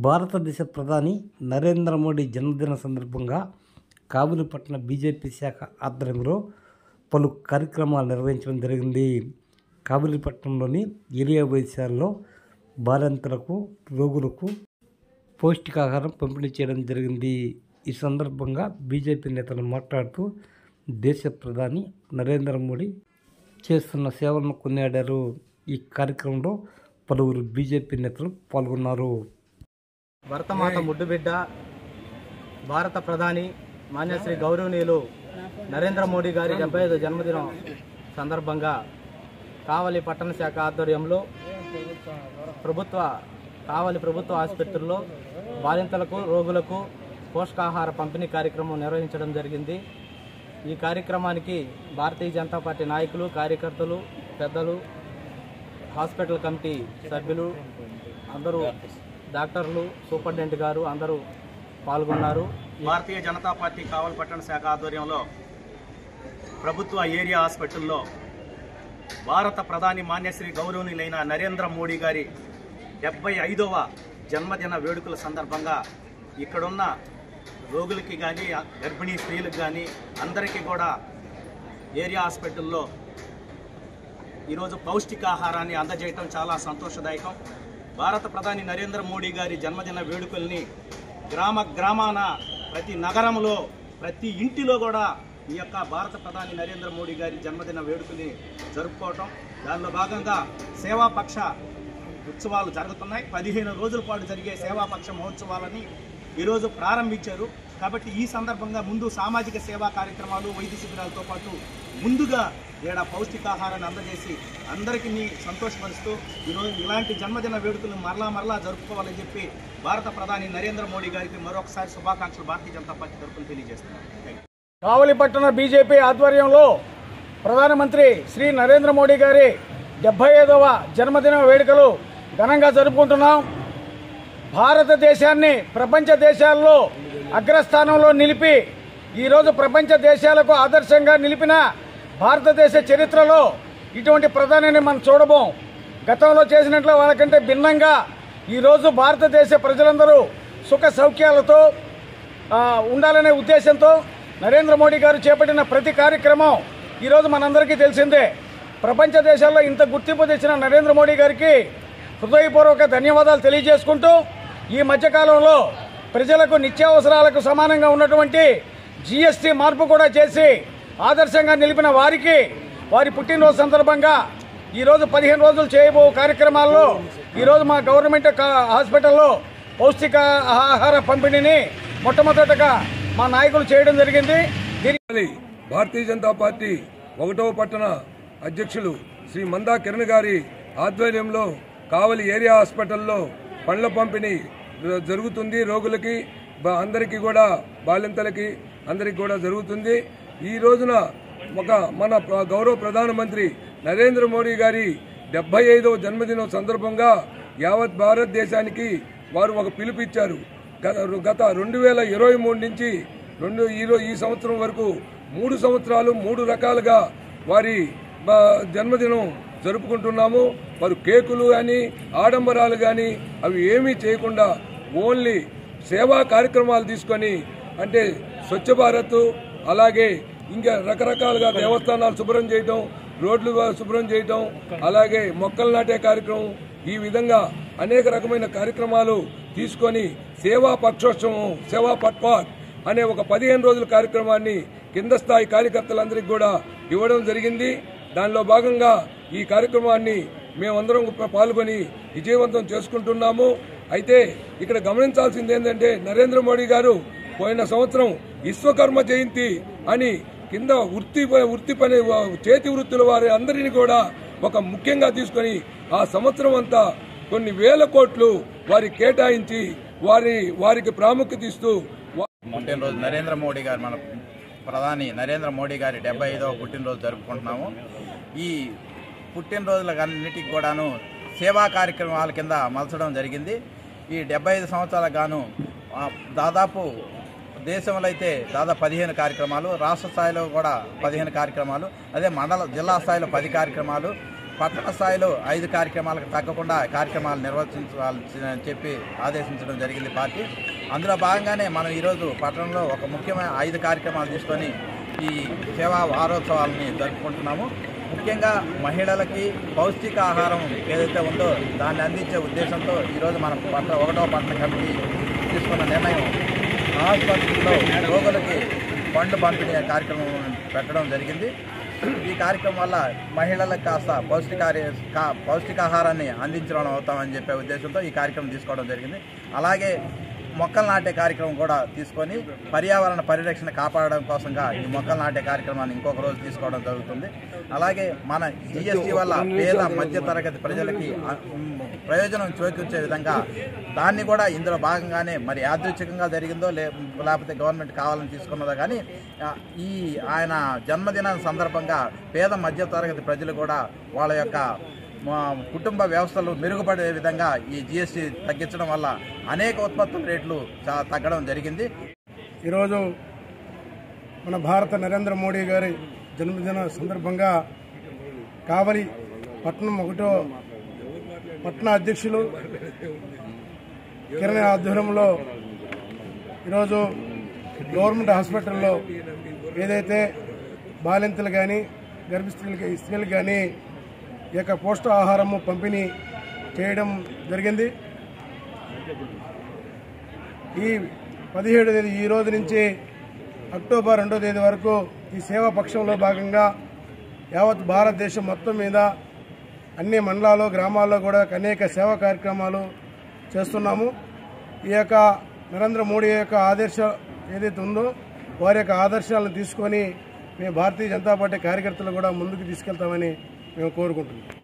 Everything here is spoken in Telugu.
భారతదేశ ప్రధాని నరేంద్ర మోడీ జన్మదిన సందర్భంగా కావలిపట్టణ బీజేపీ శాఖ ఆధ్వర్యంలో పలు కార్యక్రమాలు నిర్వహించడం జరిగింది. కావలిపట్నంలోని ఏరియా వైద్యశాలలో బాలింతలకు, రోగులకు పౌష్టికాహారం పంపిణీ చేయడం జరిగింది. ఈ సందర్భంగా బీజేపీ నేతలు మాట్లాడుతూ దేశ ప్రధాని నరేంద్ర మోడీ చేస్తున్న సేవలను కొనియాడారు. ఈ కార్యక్రమంలో పలువురు బీజేపీ నేతలు పాల్గొన్నారు. భరతమాత ముద్దుబిడ్డ భారత ప్రధాని మాన్యశ్రీ గౌరవనీయులు నరేంద్ర మోడీ గారి 75వ జన్మదినం సందర్భంగా కావలి పట్టణ శాఖ ఆధ్వర్యంలో కావలి ప్రభుత్వ ఆసుపత్రుల్లో బాలింతలకు, రోగులకు పోషకాహార పంపిణీ కార్యక్రమం నిర్వహించడం జరిగింది. ఈ కార్యక్రమానికి భారతీయ జనతా పార్టీ నాయకులు, కార్యకర్తలు, పెద్దలు, హాస్పిటల్ కమిటీ సభ్యులు అందరూ, డాక్టర్లు, సూపరింటెండెంట్ గారు అందరూ పాల్గొన్నారు. భారతీయ జనతా పార్టీ కావలి పట్టణ శాఖ ఆధ్వర్యంలో ప్రభుత్వ ఏరియా హాస్పిటల్లో భారత ప్రధాని మాన్యశ్రీ గౌరవనీయులైన నరేంద్ర మోడీ గారి 75వ జన్మదిన వేడుకల సందర్భంగా ఇక్కడున్న రోగులకి కానీ, గర్భిణీ స్త్రీలకు కానీ అందరికీ కూడా ఏరియా హాస్పిటల్లో ఈరోజు పౌష్టికాహారాన్ని అందజేయటం చాలా సంతోషదాయకం. భారత ప్రధాని నరేంద్ర మోడీ గారి జన్మదిన వేడుకల్ని గ్రామాన, ప్రతి నగరంలో, ప్రతి ఇంటిలో కూడా ఈ యొక్క భారత ప్రధాని నరేంద్ర మోడీ గారి జన్మదిన వేడుకల్ని జరుపుకోవటం, దానిలో భాగంగా సేవాపక్ష ఉత్సవాలు జరుగుతున్నాయి. 15 రోజుల పాటు జరిగే సేవాపక్ష మహోత్సవాలని ఈరోజు ప్రారంభించారు. కాబట్టి ఈ సందర్భంగా ముందు సామాజిక సేవా కార్యక్రమాలు, వైద్య శిబిరాలతో పాటు ముందుగా ఏడా పౌష్టికాహారాన్ని అందజేసి అందరికీ సంతోషపరుస్తూ ఈరోజు ఇలాంటి జన్మదిన వేడుకలను మరలా జరుపుకోవాలని చెప్పి భారత ప్రధాని నరేంద్ర మోడీ గారికి మరొకసారి శుభాకాంక్షలు భారతీయ జనతా పార్టీ తరఫున తెలియజేస్తున్నారు. కావలిపట్టణ బీజేపీ ఆధ్వర్యంలో ప్రధానమంత్రి శ్రీ నరేంద్ర మోడీ గారి 75వ జన్మదిన వేడుకలు ఘనంగా జరుపుకుంటున్నాం. భారతదేశాన్ని ప్రపంచ దేశాల్లో అగ్రస్థానంలో నిలిపి ఈరోజు ప్రపంచ దేశాలకు ఆదర్శంగా నిలిపిన భారతదేశ చరిత్రలో ఇటువంటి ప్రధానిని మనం చూడబోం. గతంలో చేసినట్లు వాళ్ళకంటే భిన్నంగా ఈరోజు భారతదేశ ప్రజలందరూ సుఖ సౌఖ్యాలతో ఉండాలనే ఉద్దేశంతో నరేంద్ర మోడీ గారు చేపట్టిన ప్రతి కార్యక్రమం ఈరోజు మనందరికీ తెలిసిందే. ప్రపంచ దేశాల్లో ఇంత గుర్తింపు తెచ్చిన నరేంద్ర మోడీ గారికి హృదయపూర్వక ధన్యవాదాలు తెలియజేసుకుంటూ, ఈ మధ్యకాలంలో ప్రజలకు నిత్యావసరాలకు సమానంగా ఉన్నటువంటి జీఎస్టీ మార్పు కూడా చేసి ఆదర్శంగా నిలిపిన వారికి వారి పుట్టినరోజు సందర్భంగా ఈరోజు 15 రోజులు చేయబో కార్యక్రమాల్లో ఈరోజు మా గవర్నమెంట్ హాస్పిటల్లో పౌష్టిక ఆహార పంపిణీని మొట్టమొదటగా మా నాయకులు చేయడం జరిగింది. భారతీయ జనతా పార్టీ 1వ పట్టణ అధ్యక్షులు శ్రీ మందా కిరణ్ గారి ఆధ్వర్యంలో కావలి ఏరియా హాస్పిటల్లో పండ్ల పంపిణీ జరుగుతుంది. రోగులకి అందరికీ కూడా, బాలింతలకి అందరికీ కూడా జరుగుతుంది. ఈ రోజున మన గౌరవ ప్రధానమంత్రి నరేంద్ర మోడీ గారి 75వ జన్మదినం సందర్భంగా యావత్ భారతదేశానికి వారు ఒక పిలుపు ఇచ్చారు. గత 2023 నుంచి ఈ సంవత్సరం వరకు 3 సంవత్సరాలు 3 రకాలుగా వారి జన్మదినం జరుపుకుంటున్నాము. వారు కేకులు కానీ, ఆడంబరాలు కానీ అవి ఏమీ చేయకుండా ఓన్లీ సేవా కార్యక్రమాలు తీసుకొని, అంటే స్వచ్ఛ భారత్, అలాగే ఇంకా రకరకాలుగా దేవస్థానాలు శుభ్రం చేయటం, రోడ్లు శుభ్రం చేయటం, అలాగే మొక్కలు నాటే కార్యక్రమం, ఈ విధంగా అనేక రకమైన కార్యక్రమాలు తీసుకొని సేవా పక్షోత్సవం, సేవా పట్వార్ అనే ఒక 15 రోజుల కార్యక్రమాన్ని కింద స్థాయి కార్యకర్తలందరికీ కూడా ఇవ్వడం జరిగింది. దానిలో భాగంగా ఈ కార్యక్రమాన్ని మేమందరం పాల్గొని విజయవంతం చేసుకుంటున్నాము. అయితే ఇక్కడ గమనించాల్సింది ఏంటంటే, నరేంద్ర మోడీ గారు పోయిన సంవత్సరం విశ్వకర్మ జయంతి అని కింద వృత్తి పని చేతి వృత్తుల వారి అందరినీ కూడా ఒక ముఖ్యంగా తీసుకొని ఆ సంవత్సరం అంతా కొన్ని వేల కోట్లు వారికి కేటాయించి వారికి ప్రాముఖ్యత ఇస్తూ పుట్టినరోజు నరేంద్ర మోడీ గారు, మన ప్రధాని నరేంద్ర మోడీ గారి 75వ పుట్టినరోజు జరుపుకుంటున్నాము. ఈ పుట్టినరోజులన్నిటికి కూడాను సేవా కార్యక్రమాల కింద మలచడం జరిగింది. ఈ 75 సంవత్సరాలకు గాను దాదాపు దేశంలో అయితే దాదాపు 15 కార్యక్రమాలు, రాష్ట్ర స్థాయిలో కూడా 15 కార్యక్రమాలు, అదే జిల్లా స్థాయిలో 10 కార్యక్రమాలు, పట్టణ స్థాయిలో 5 కార్యక్రమాలకు తగ్గకుండా కార్యక్రమాలు నిర్వహించాలని చెప్పి ఆదేశించడం జరిగింది పార్టీ. అందులో భాగంగానే మనం ఈరోజు పట్టణంలో ఒక ముఖ్యమైన 5 కార్యక్రమాలు తీసుకొని ఈ సేవా వారోత్సవాలని జరుపుకుంటున్నాము. ముఖ్యంగా మహిళలకి పౌష్టికాహారం ఏదైతే ఉందో దాన్ని అందించే ఉద్దేశంతో ఈరోజు మన 1వ పట్టణ కమిటీ తీసుకున్న నిర్ణయం ఆసుపత్రుల్లో రోగులకి ఫండ్ పంపిణీ కార్యక్రమం పెట్టడం జరిగింది. ఈ కార్యక్రమం వల్ల మహిళలకు కాస్త పౌష్టికాహారాన్ని అందించడం అవుతామని చెప్పే ఉద్దేశంతో ఈ కార్యక్రమం తీసుకోవడం జరిగింది. అలాగే మొక్కలు నాటే కార్యక్రమం కూడా తీసుకొని పర్యావరణ పరిరక్షణ కాపాడడం కోసంగా ఈ మొక్కలు నాటే కార్యక్రమాన్ని ఇంకొక రోజు తీసుకోవడం జరుగుతుంది. అలాగే మన జిఎస్టీ వల్ల పేద మధ్యతరగతి ప్రజలకి ప్రయోజనం చేకూర్చే విధంగా దాన్ని కూడా ఇందులో భాగంగానే మరి యాదృచ్ఛికంగా జరిగిందో లేకపోతే గవర్నమెంట్ కావాలని తీసుకున్నదో కానీ ఈ ఆయన జన్మదినం సందర్భంగా పేద మధ్యతరగతి ప్రజలు కూడా వాళ్ళ యొక్క కుటుంబ వ్యవస్థలు మెరుగుపడే విధంగా ఈ జిఎస్టీ తగ్గించడం వల్ల అనేక ఉత్పత్తుల రేట్లు తగ్గడం జరిగింది. ఈరోజు మన భారత నరేంద్ర మోడీ గారి జన్మదిన సందర్భంగా కావలి పట్టణం 1వ పట్టణ అధ్యక్షులు కిరణ్ ఆధ్వర్యంలో ఈరోజు గవర్నమెంట్ హాస్పిటల్లో ఏదైతే బాలింతలు కానీ స్త్రీలకు కానీ ఈ యొక్క పోషకాహారము పంపిణీ చేయడం జరిగింది. ఈ 17వ తేదీ ఈ రోజు నుంచి అక్టోబర్ 2వ తేదీ వరకు ఈ సేవా పక్షంలో భాగంగా యావత్ భారతదేశం మొత్తం మీద అన్ని మండలాలు గ్రామాల్లో కూడా అనేక సేవా కార్యక్రమాలు చేస్తున్నాము. ఈ యొక్క నరేంద్ర మోడీ యొక్క ఆదర్శం ఏదైతే ఉందో వారి యొక్క ఆదర్శాలను తీసుకొని మేము భారతీయ జనతా పార్టీ కార్యకర్తలు కూడా ముందుకు తీసుకెళ్తామని మేము కోరుకుంటున్నాం.